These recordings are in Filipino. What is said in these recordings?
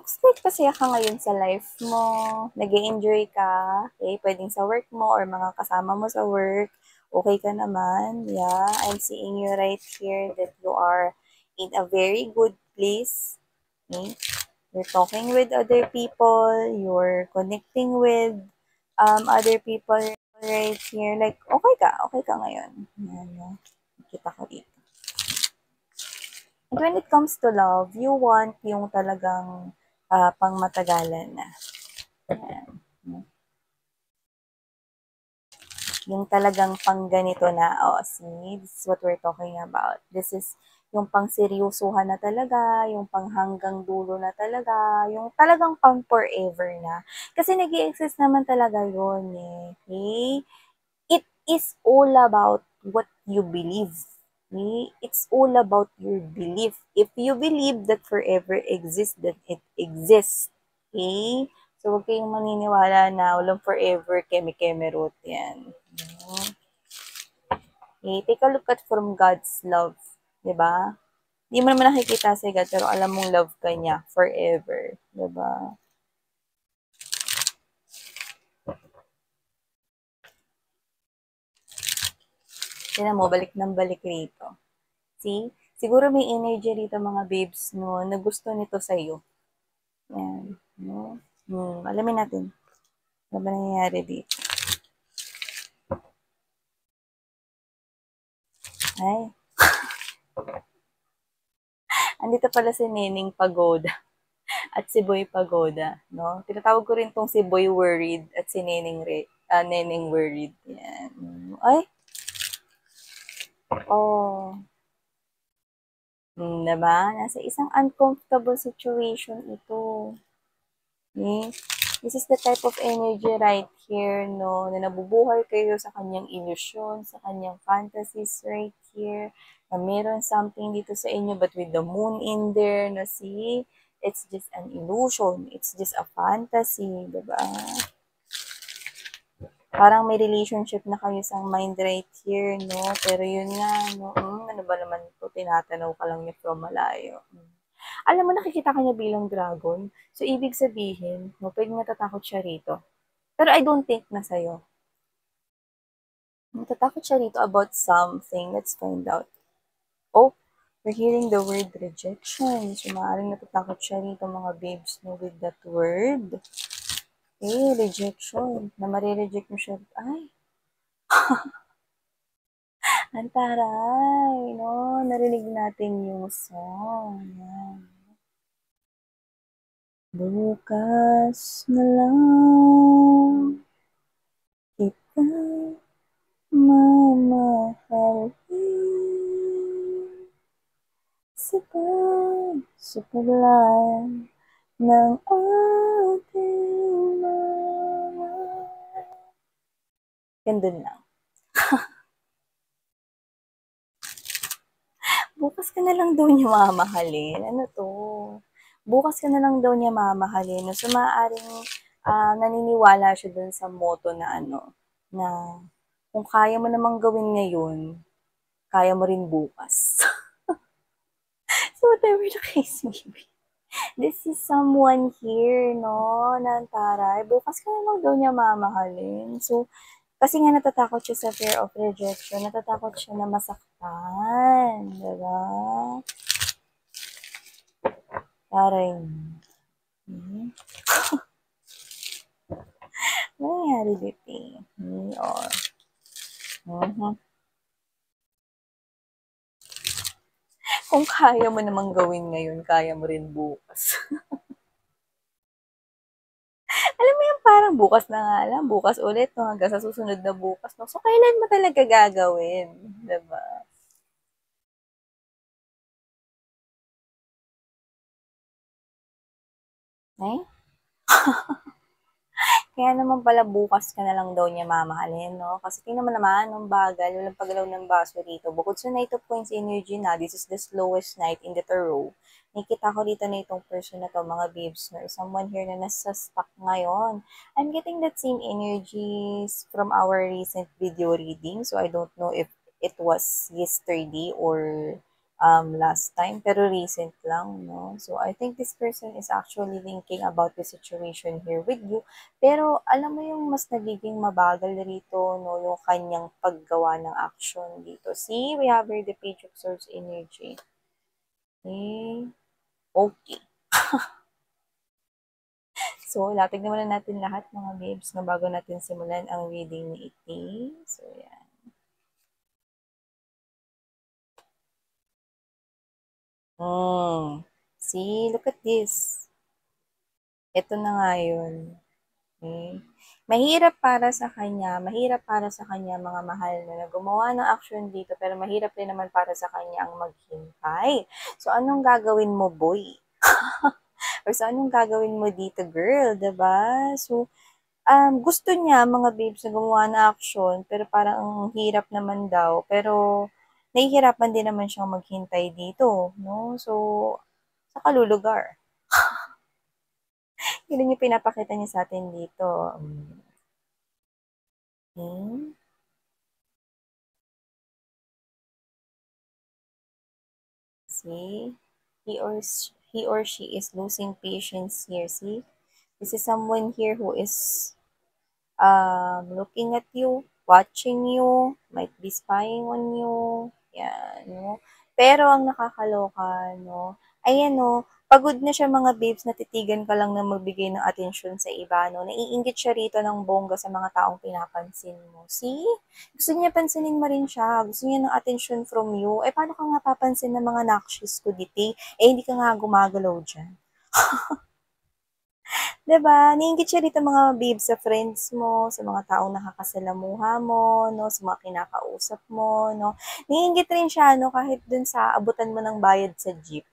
looks like masaya ka ngayon sa life mo, nag-e-enjoy ka, okay? Pwedeng sa work mo or mga kasama mo sa work, okay ka naman, yeah. I'm seeing you right here that you are in a very good place, okay? You're talking with other people, you're connecting with other people right here. Like, okay ka ngayon. Yan, no? Kita ko dito. And when it comes to love, you want yung talagang pangmatagalan na. Ayan. Yung talagang pang ganito na, see, this is what we're talking about. This is yung pang seryosohan na talaga, yung pang hanggang dulo na talaga, yung talagang pang forever na. Kasi nag-i-exist naman talaga yun eh. Okay? It is all about what you believe. Okay? It's all about your belief. If you believe that forever exists, then it exists. Okay? So, huwag kayong maniniwala na walang forever, keme-keme root yan. Okay? Take a look at from God's love. Diba? Hindi mo naman nakikita si God, pero alam mong love ka niya forever. Diba? Tinan mo, balik ng balik rito. See? Siguro may energy rito mga babes, no, na gusto nito sa'yo. Yan. No? Alamin natin. Ano ba nangyayari dito? Ay. Andito pala si Neneng Pagoda at si Boy Pagoda, no? Tinatawag ko rin tong si Boy Worried at si Neneng Worried. Yan. Ay. Oh. Diba? Nasa isang uncomfortable situation ito. Okay? This is the type of energy right here, no, na nabubuhay kayo sa kanyang illusion, sa kanyang fantasies right here, na meron something dito sa inyo, but with the moon in there, na see, it's just an illusion, it's just a fantasy, diba? Parang may relationship na kayo sa mind right here, no, pero yun nga, no, ano ba naman ito, tinatanaw ka lang niya from malayo. Alam mo, nakikita ka niya bilang dragon. So, ibig sabihin, no, pwedeng natatakot siya rito. Pero I don't think na sa'yo. Natatakot siya rito about something. Let's find out. Oh, we're hearing the word rejection. So, maaaring natatakot siya rito, mga babes, no, with that word. Okay, rejection. Na marireject mo siya. Ay! Antaray, no? Narinig natin yung song. Yan. Bukas na lang kita mamahalin sa pagsusulan ng ating mga. Gandun lang. Bukas ka na lang daw niya mamahalin. Ano to? Bukas ka na lang daw niya mamahalin. So, maaaring naniniwala siya dun sa motto na na kung kaya mo namang gawin ngayon, kaya mo rin bukas. So, whatever the case may be. This is someone here, no, na taray, bukas ka na lang daw niya mamahalin. So, kasi nga natatakot siya sa fear of rejection, natatakot siya na masaktan, diba? Taray. Ano nangyari dito eh? Or, Kung kaya mo namang gawin ngayon, kaya mo rin bukas. Alam mo yung parang bukas na nga lang, bukas ulit, no, hanggang sa susunod na bukas, no? So, kailan mo talaga gagawin? Diba? Eh? Kaya naman pala bukas ka na lang daw niya mamahalin, no? Kasi tingnan mo naman, nung bagal, walang paggalaw ng baso rito. Bukod sa Knight of Coins energy na, this is the slowest night in the tarot. Nakikita ko dito na itong person na to, mga babes, no? Someone here na nasa stuck ngayon. I'm getting that same energies from our recent video reading. So, I don't know if it was yesterday or last time, pero recent lang, no? So, I think this person is actually thinking about the situation here with you. Pero, alam mo yung mas nagiging mabagal rito, no? Yung kanyang paggawa ng action dito. See, we have here the Page of Swords energy. Okay. Okay. So, lapig naman na natin lahat mga babes na bago natin simulan ang reading ni Iti. So, yan. See, look at this. Ito na nga yun. Okay. Mahirap para sa kanya mga mahal na gumawa ng action dito, pero mahirap din naman para sa kanya ang maghintay. So, anong gagawin mo, boy? Or so, anong gagawin mo dito, girl? 'Di ba? So, gusto niya, mga babes, na gumawa ng action, pero parang ang hirap naman daw. Pero, nahihirapan din naman siyang maghintay dito, no? So, sa kalulugar. Yun yung pinapakita niya sa atin dito. Okay. See? He or she is losing patience here. See? This is someone here who is looking at you, watching you, might be spying on you. Yan, no? Pero ang nakakaloka, no? Ayan, no? Pagod na siya mga babes, natitigan ka lang na magbigay ng atensyon sa iba, no? Naiinggit siya rito ng bongga sa mga taong pinapansin mo. See? Gusto niya pansinin mo rin siya. Gusto niya ng attention from you. Eh, paano ka nga papansin ng mga nakshis ko dito? Eh, hindi ka nga gumagalaw dyan. 'Di ba? Naiinggit siya dito mga babes sa friends mo, sa mga taong nakakasalamuha mo, no, sa mga kinakausap mo, no. Naiinggit rin siya, no, kahit dun sa abutan mo ng bayad sa jeep.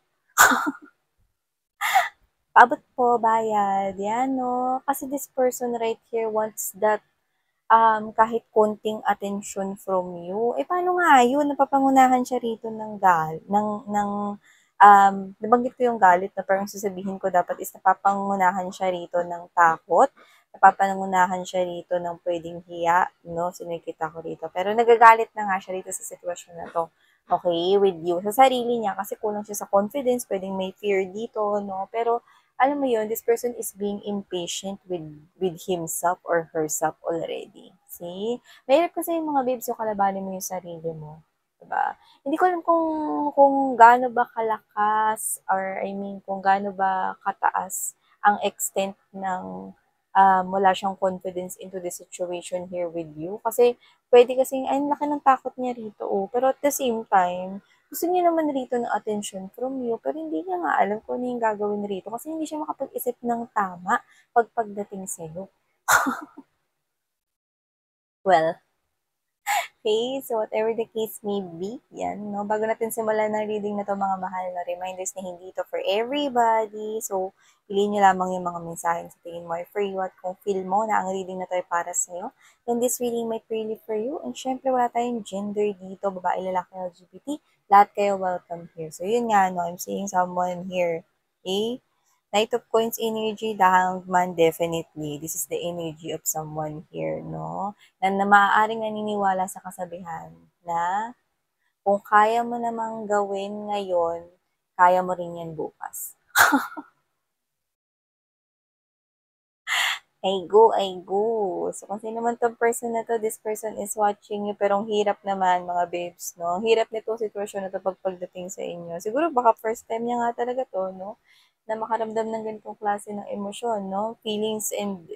Paabot po, bayad. Yan, no. Kasi this person right here wants that kahit konting attention from you. Eh, paano nga yun? Napapangunahan siya rito nabanggit ko yung galit na parang sasabihin ko dapat is napapangunahan siya rito ng takot. Napapangunahan siya rito ng pwedeng hiya, no? Sinikita ko rito. Pero nagagalit na nga siya rito sa sitwasyon na to. Okay, with you. Sa sarili niya, kasi kulang siya sa confidence, pwedeng may fear dito, no? Pero, alam mo yun, this person is being impatient with himself or herself already. See? Mahirap kasi yung mga babes yung kalabanin mo yung sarili mo. Diba? Hindi ko alam kung gaano ba kalakas or I mean kung gaano ba kataas ang extent ng wala siyang confidence into the situation here with you. Kasi pwede kasing, ay, laki ng takot niya rito. Oh. Pero at the same time, gusto niya naman rito ng attention from you, pero hindi niya nga alam kung ano yung gagawin rito kasi hindi siya makapag-isip ng tama pagdating sa'yo. Well, okay, so whatever the case may be, yan, no? Bago natin simulan ng reading na to mga mahal, na reminders na hindi ito for everybody. So, piliin nyo lamang yung mga mensahe sa tingin mo ay for you at kung feel mo na ang reading na to ay para sa'yo, then this reading might really for you. And syempre, wala tayong gender dito, babae, lalaki, LGBT, lahat kayo welcome here. So, yun nga, no? I'm seeing someone here, okay? Knight of Coins energy, the Hangman, definitely. This is the energy of someone here, no? Na maaaring naniniwala sa kasabihan na kung kaya mo namang gawin ngayon, kaya mo rin yan bukas. Ay go. So, kung sino man tong person na to, this person is watching you, pero ang hirap naman, mga babes, no? Ang hirap nito sitwasyon na to pagdating sa inyo. Siguro baka first time niya nga talaga to, no? Na makaramdam ng ganitong klase ng emosyon, no? Feelings and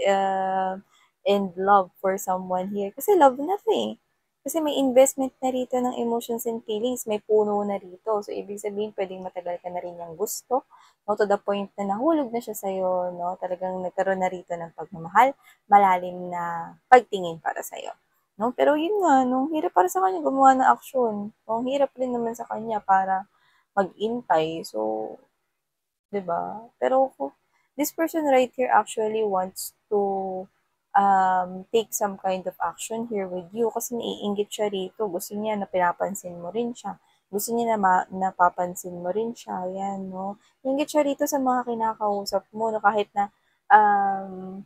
love for someone here. Kasi love na to eh. Kasi may investment na rito ng emotions and feelings, may puno na rito. So, ibig sabihin, pwedeng matagal ka na rin yung gusto, no? To the point na nahulog na siya sa'yo, no? Talagang nagkaroon na rito ng pagmamahal, malalim na pagtingin para sa'yo. No? Pero yun nga, no? Hirap para sa kanya gumawa ng aksyon. No? Hirap rin naman sa kanya para mag-intay. So, 'di ba? Pero this person right here actually wants to take some kind of action here with you kasi naiinggit siya rito. Gusto niya na pinapansin mo rin siya. Gusto niya na napapansin mo rin siya. Yan, no? Naiinggit siya rito sa mga kinakausap mo, no? Kahit na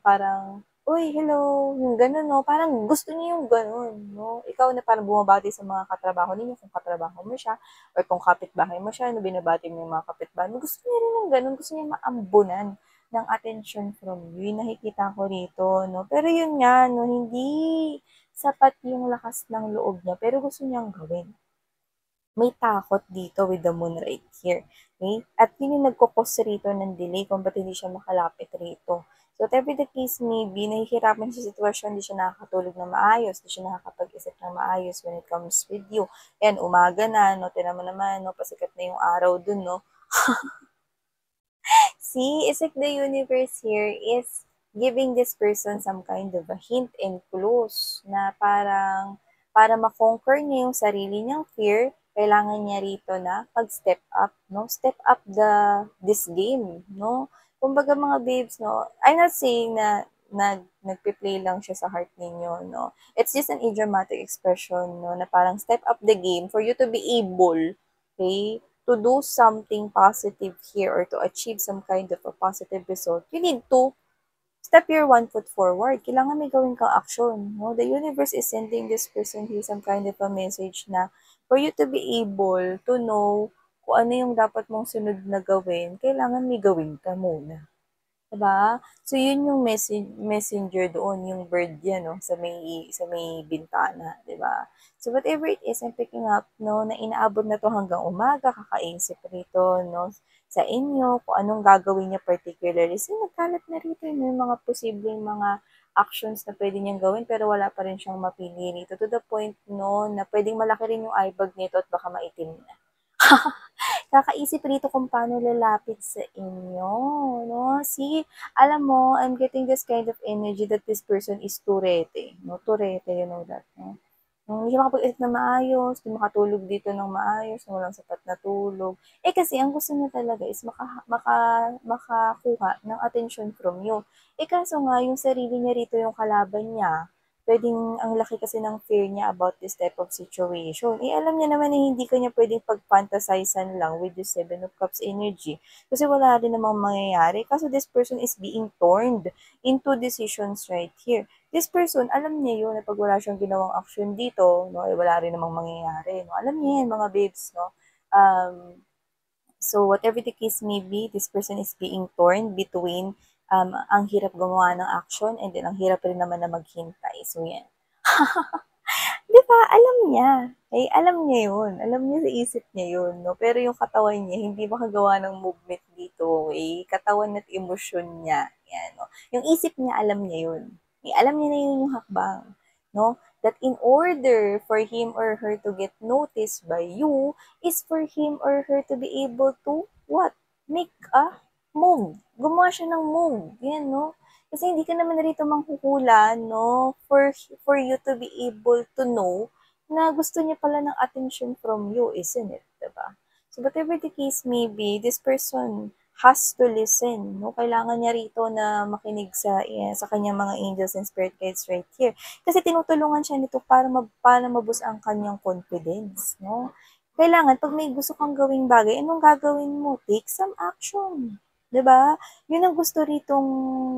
parang "Uy, hello," yung gano'n 'no, parang gusto niya yung gano'n 'no. Ikaw na parang bumabati sa mga katrabaho ninyo kung katrabaho mo siya or kung kapitbahay mo siya 'no, binabati mo yung mga kapitbahay mo, gusto niya rin ng gano'n, gusto niya maambunan ng attention from you, yung nakikita ko rito 'no. Pero yun nga 'no, hindi sapat yung lakas ng loob niya, pero gusto niyang gawin. May takot dito with the moon right here. Okay? At yun yung nagkukos rito ng delay kung ba't hindi siya makalapit rito. So, whatever the case may be, nahihirapan siya sa sitwasyon, hindi siya nakakatulog na maayos, hindi siya nakakapag-isip ng maayos when it comes with you. Yan, umaga na, no, tinan mo naman, no, pasikat na yung araw dun, no. See, it's like the universe here is giving this person some kind of a hint and clues na parang para ma-conquer niya yung sarili niyang fear, kailangan niya rito na pag-step up, no? Step up this game, no? Kumbaga mga babes, no? I'm not saying na nagpe-play lang siya sa heart ninyo, no? It's just an idiomatic expression, no? Na parang step up the game for you to be able, okay, to do something positive here or to achieve some kind of a positive result, you need to step your one foot forward. Kailangan may gawin kang action. No? The universe is sending this person here some kind of a message na for you to be able to know kung ano yung dapat mong sunod na gawin, kailangan may gawin ka muna. Diba? So, yun yung messenger doon, yung bird yan, no? Sa may bintana, diba? So, whatever it is, I'm picking up, no, na inaabot na to hanggang umaga, kakaisip rito, no, sa inyo, kung anong gagawin niya particularly. So, nagkalat na rito yung mga posibleng mga actions na pwede niyang gawin, pero wala pa rin siyang mapili rito. To the point, no, na pwedeng malaki rin yung eye bag nito at baka maitim na. Kakaisip rito kung paano lalapit sa inyo, no? See, alam mo, I'm getting this kind of energy that this person is turete, no? Turete, you know that, no? Hindi siya makapag-isip na maayos, hindi makatulog dito ng maayos, walang sapat na tulog. Eh kasi ang gusto niya talaga is makakuha ng attention from you. Eh kaso nga, yung sarili niya rito yung kalaban niya, pwedeng ang laki kasi ng fear niya about this type of situation. Eh, alam niya naman na hindi ka niya pwedeng pag-fantasizean lang with the Seven of Cups energy. Kasi wala rin namang mangyayari. Kaso this person is being torn into decisions right here. This person, alam niya yun na pag wala siyang ginawang action dito, no, eh, wala rin namang mangyayari. No? Alam niya yan, mga babes, no? So, whatever the case may be, this person is being torn between ang hirap gumawa ng action and then ang hirap rin naman na maghintay. So, yan. 'Di ba, alam niya. Eh, alam niya yun. Alam niya sa isip niya yun, no? Pero yung katawan niya, hindi makagawa ng movement dito. Eh, katawan at emosyon niya. Yan, no? Yung isip niya, alam niya yun. Eh, alam niya na yun yung hakbang. No? That in order for him or her to get noticed by you, is for him or her to be able to, what? Make a move. Gumawa siya ng move. Yan, no? Kasi hindi ka naman narito manghuhula, no? For you to be able to know na gusto niya pala ng attention from you, isn't it? Diba? So, whatever the case may be, this person has to listen, no? Kailangan niya rito na makinig sa kanyang mga angels and spirit guides right here. Kasi tinutulungan siya nito para mabus ang kanyang confidence, no? Kailangan, pag may gusto kang gawing bagay, anong gagawin mo? Take some action. 'Di ba? Yun ang gusto ritong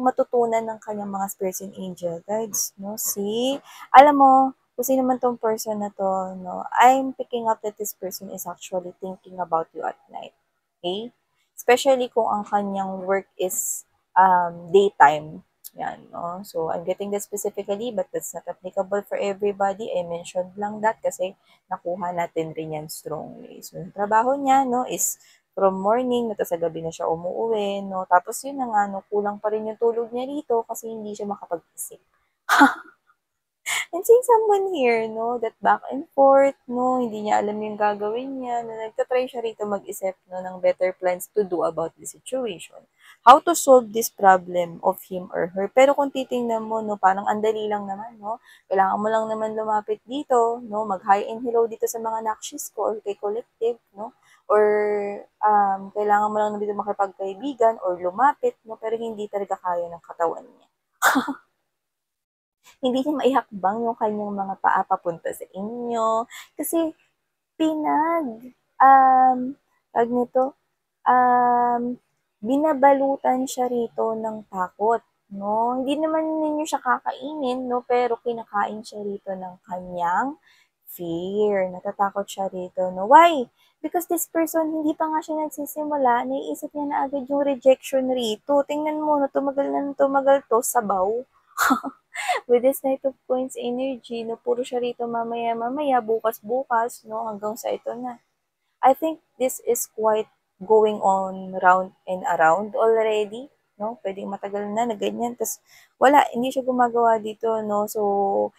matutunan ng kanyang mga spirits and angel guides, no? See? Alam mo, kung sino man tong person na to, no, I'm picking up that this person is actually thinking about you at night. Okay? Especially kung ang kanyang work is daytime. Yan, no? So, I'm getting that specifically, but that's not applicable for everybody. I mentioned lang that kasi nakuha natin rin yan strongly. So, yung trabaho niya, no, is from morning, no, tapos sa gabi na siya umuwi, no? Tapos yun na nga, no, kulang pa rin yung tulog niya rito kasi hindi siya makapag-isip. And seeing someone here, no, that back and forth, no, hindi niya alam yung gagawin niya, na nagtatry siya rito mag-isip, no, ng better plans to do about the situation. How to solve this problem of him or her. Pero kung titingnan mo, no, parang andali lang naman, no, kailangan mo lang naman lumapit dito, no, mag-hi and hello dito sa mga nakshis ko or kay collective, no, or kailangan mo lang naman dito makipagkaibigan or lumapit, no, pero hindi talaga kaya ng katawan niya. Hindi niya maihakbang yung kanyang mga paa papunta sa inyo. Kasi tawag nito, binabalutan siya rito ng takot. no? Hindi naman ninyo siya kakainin, no? Pero kinakain siya rito ng kanyang fear. Natatakot siya rito, no? Why? Because this person, hindi pa nga siya nagsisimula, naiisip niya na agad yung rejection rito. Tingnan mo, no, tumagal na tumagal to, sabaw. With this Knight of Coins energy, no, puro siya rito mamaya-mamaya, bukas-bukas, no, hanggang sa ito na. I think this is quite going on round and around already, no? Pwedeng matagal na ganyan. Tapos, wala, hindi siya gumagawa dito, no? So,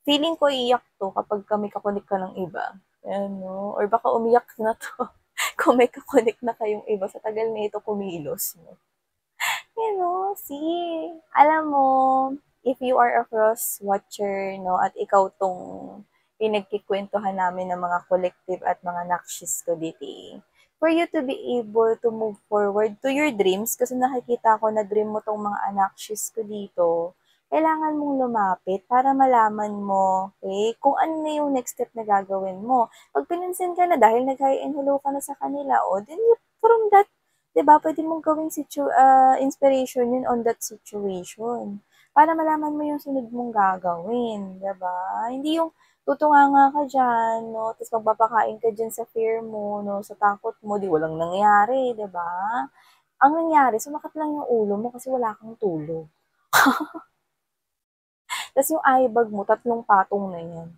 feeling ko iyak to kapag kami kakonek ka ng iba. Ayan, no? Or baka umiyak na to kung may kakonek na kayong iba sa tagal na ito kumilos, no? You know, see, alam mo, if you are a cross watcher, no, at ikaw tong pinagkikwentuhan namin ng mga collective at mga nakshis ko dito, for you to be able to move forward to your dreams, kasi nakikita ko na dream mo tong mga anakshis ko dito, kailangan mong lumapit para malaman mo, okay, kung ano na yung next step na gagawin mo. Pag pinansin ka na dahil nag-hi and hello ka na sa kanila, o, then you, from that 'di ba, puwede mong gawing inspiration yun on that situation. Para malaman mo yung sunod mong gagawin, 'di ba? Hindi yung tutunganga ka diyan 'no, ta's magpapakain ka diyan sa fear mo 'no, sa takot mo, 'di walang nangyari, 'di ba? Ang nangyari sumakit lang yung ulo mo kasi wala kang tulog. Ta's yung eye bag mo 3 patong na yan.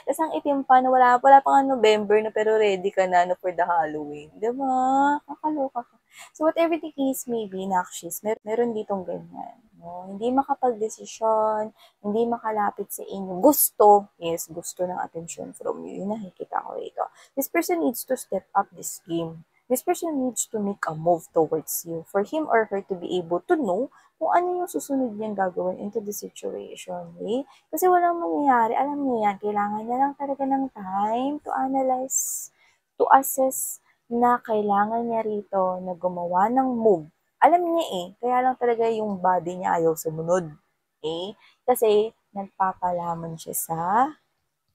Tas ang itim pa na wala pa nga November na pero ready ka na for the Halloween. 'Di ba? Kakaloka ka. So whatever the case may be, Nakshis, meron ditong ganyan. No? Hindi makapag-desisyon, hindi makalapit sa inyo. Gusto, yes, gusto ng attention from you. Yun nakikita ko rito. This person needs to step up this game. This person needs to make a move towards you for him or her to be able to know kung ano yung susunod niyang gagawin into the situation. Okay? Kasi walang mangyayari, alam niyo yan, kailangan niya lang talaga ng time to analyze, to assess na kailangan niya rito na gumawa ng move. Alam niya eh, kaya lang talaga yung body niya ayaw sumunod. Okay? Kasi nagpapalaman siya sa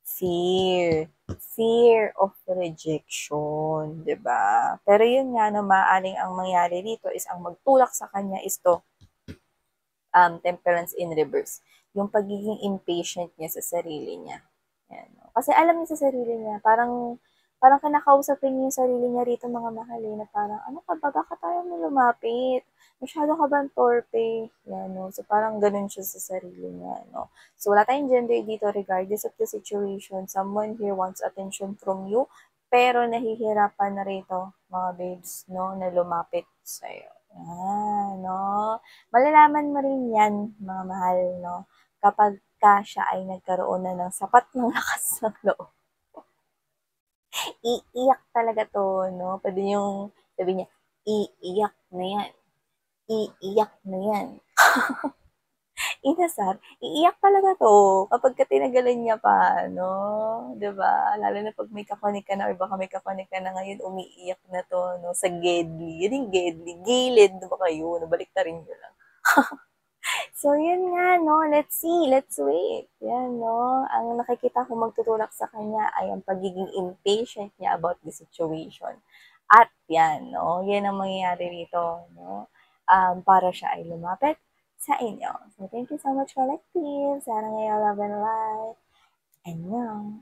fear. Fear of rejection, 'di ba? Pero yun nga, no, maaaring ang mangyari dito is ang magtulak sa kanya is to temperance in reverse. Yung pagiging impatient niya sa sarili niya. Yan. Kasi alam niya sa sarili niya, parang kinakausapin niya yung sarili niya rito mga mahali na parang, ano ka ba, bakit tayo mo lumapit? Masyado ka bang torpe? Yan, no? So, parang ganun siya sa sarili niya, no? So, wala tayong gender dito regardless of the situation. Someone here wants attention from you, pero nahihirapan na rito, mga babes, no, na lumapit sa'yo. Yan, no? Malalaman mo rin yan, mga mahal, no? Kapag siya ay nagkaroon na ng sapat ng lakas ng loob. Iiyak talaga to, no? Pwede yung sabi niya, iiyak na yan. Iiyak na yan. Inasar, iiyak talaga to kapag ka tinagalan niya pa, no? 'Di ba? Lalo na pag may kakonek ka na or baka may kakonek ka na ngayon, umiiyak na to, no? Sa gedli. Yun yung gedli. Gilid na ba kayo? Nabaliktarin nyo lang. So, yun nga, no? Let's see, let's wait. Yan, no? Ang nakikita ko magtutulak sa kanya ay ang pagiging impatient niya about the situation. At yan, no? Yan ang mangyayari rito, no? Para siya ay lumapit sa inyo. So, thank you so much, collective. Sana ngayon love and light. And now,